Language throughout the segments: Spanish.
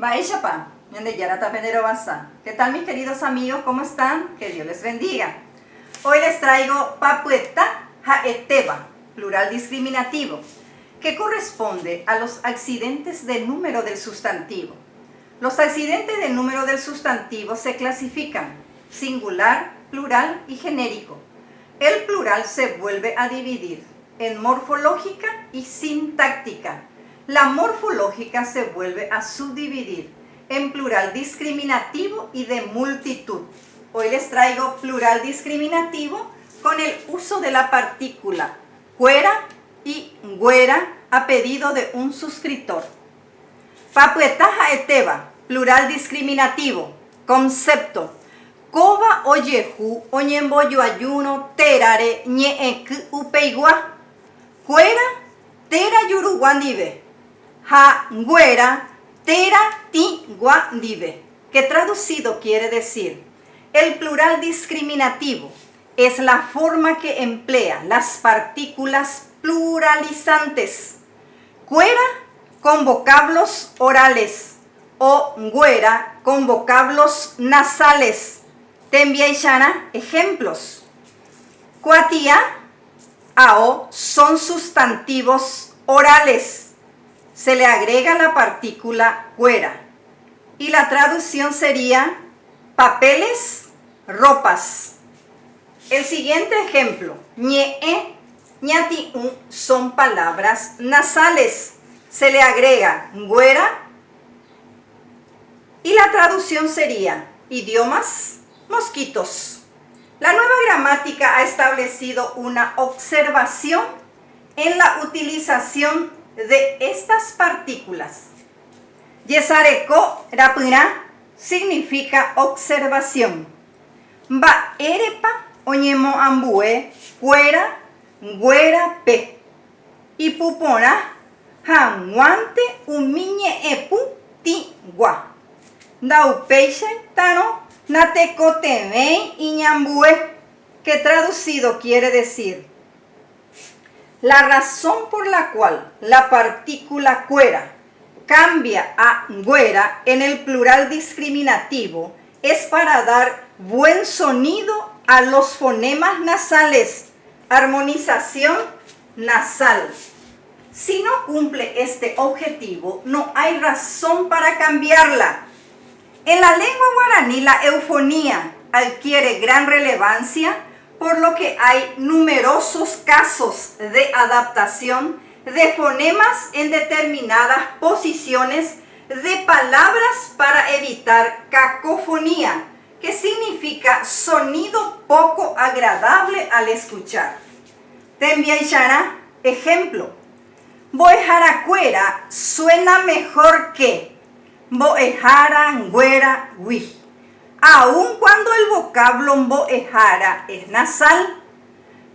Baishapa, Yara Venero Basa. ¿Qué tal mis queridos amigos? ¿Cómo están? Que Dios les bendiga. Hoy les traigo Papueta Haeteba, plural discriminativo, que corresponde a los accidentes de número del sustantivo. Los accidentes de número del sustantivo se clasifican singular, plural y genérico. El plural se vuelve a dividir en morfológica y sintáctica. La morfológica se vuelve a subdividir en plural discriminativo y de multitud. Hoy les traigo plural discriminativo con el uso de la partícula cuera y güera a pedido de un suscriptor. Papueta Haeteba, plural discriminativo, concepto. Koba oyehu oñemboyo ayuno terare ñeek upeigua. Cuera tera yuruguandive. Ha güera tera ti guandive. Que traducido quiere decir: el plural discriminativo es la forma que emplea las partículas pluralizantes. Cuera con vocablos orales o güera con vocablos nasales. Tembiaishana, ejemplos. Cuatía, ao son sustantivos orales. Se le agrega la partícula cuera. Y la traducción sería papeles, ropas. El siguiente ejemplo, ñe, ñatiú, son palabras nasales. Se le agrega güera y la traducción sería idiomas, mosquitos. La nueva gramática ha establecido una observación en la utilización de estas partículas. Yesareko rapura significa observación. Ba erepa oñemo ambue cuera güera pe. Y pupona hanguante umiñe epu ti gua. Daupeixe tano natecotemei iñambue, que traducido quiere decir: la razón por la cual la partícula cuera cambia a güera en el plural discriminativo es para dar buen sonido a los fonemas nasales, armonización nasal. Si no cumple este objetivo, no hay razón para cambiarla. En la lengua guaraní la eufonía adquiere gran relevancia, por lo que hay numerosos casos de adaptación de fonemas en determinadas posiciones de palabras para evitar cacofonía, que significa sonido poco agradable al escuchar. Tembiaishara, ejemplo. Boejara cuera suena mejor que boejara güera wi. Aun cuando el vocablo boejara es nasal,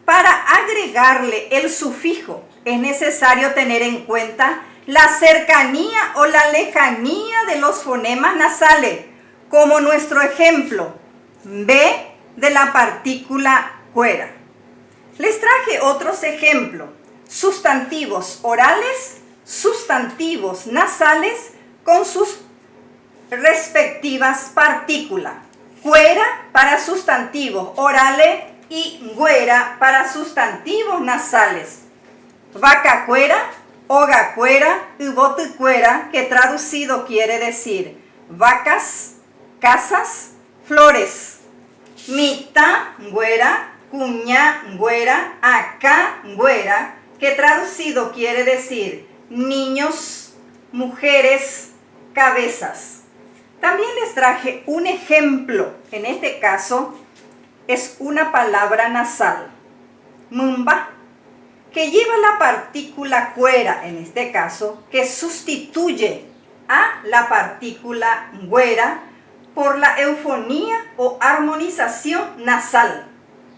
para agregarle el sufijo es necesario tener en cuenta la cercanía o la lejanía de los fonemas nasales, como nuestro ejemplo, B de la partícula cuera. Les traje otros ejemplos: sustantivos orales, sustantivos nasales con sus respectivas partículas. Cuera para sustantivos orales y güera para sustantivos nasales. Vaca cuera, oga cuera y bote cuera, que traducido quiere decir vacas, casas, flores. Mita güera, cuña güera, acá güera, que traducido quiere decir niños, mujeres, cabezas. También les traje un ejemplo. En este caso es una palabra nasal, mumba, que lleva la partícula cuera, en este caso, que sustituye a la partícula güera por la eufonía o armonización nasal.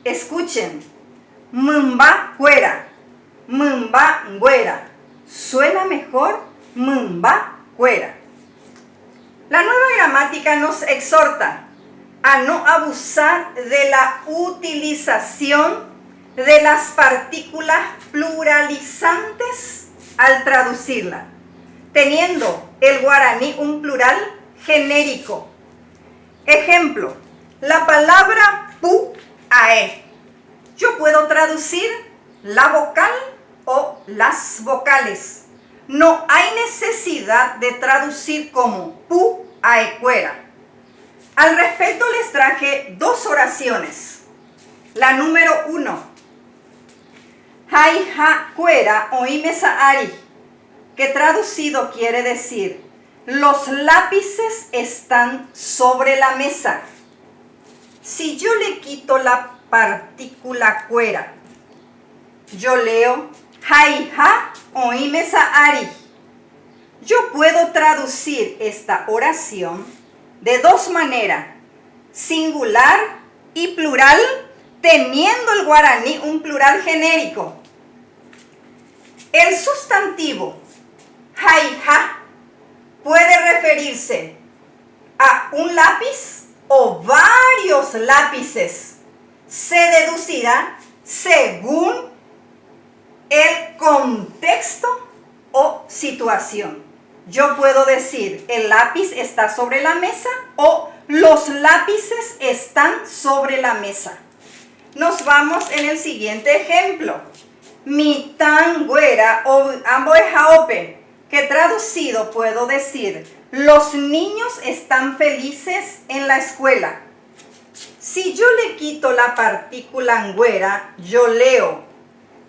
Escuchen: mumba cuera, mumba güera. Suena mejor mumba cuera. La nueva gramática nos exhorta a no abusar de la utilización de las partículas pluralizantes al traducirla. teniendo el guaraní un plural genérico. Ejemplo, la palabra pu ae. Yo puedo traducir la vocal o las vocales. No hay necesidad de traducir como pu aecuera. Al respecto les traje dos oraciones. La número 1. Hai ha cuera oime saari, que traducido quiere decir: los lápices están sobre la mesa. Si yo le quito la partícula cuera, yo leo hai ha oime saari. Yo puedo traducir esta oración de dos maneras, singular y plural, teniendo el guaraní un plural genérico. El sustantivo hai ha puede referirse a un lápiz o varios lápices. Se deducirá según el contexto o situación. Yo puedo decir el lápiz está sobre la mesa o los lápices están sobre la mesa. Nos vamos en el siguiente ejemplo. Mi tan güera o amboejaope, que traducido puedo decir: los niños están felices en la escuela. Si yo le quito la partícula ngüera, yo leo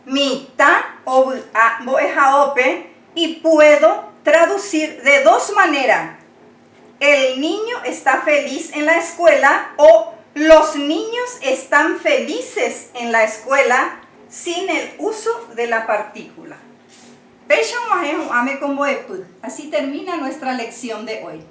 mi ta o amboejaope y puedo traducir de dos maneras: el niño está feliz en la escuela o los niños están felices en la escuela, sin el uso de la partícula. Así termina nuestra lección de hoy.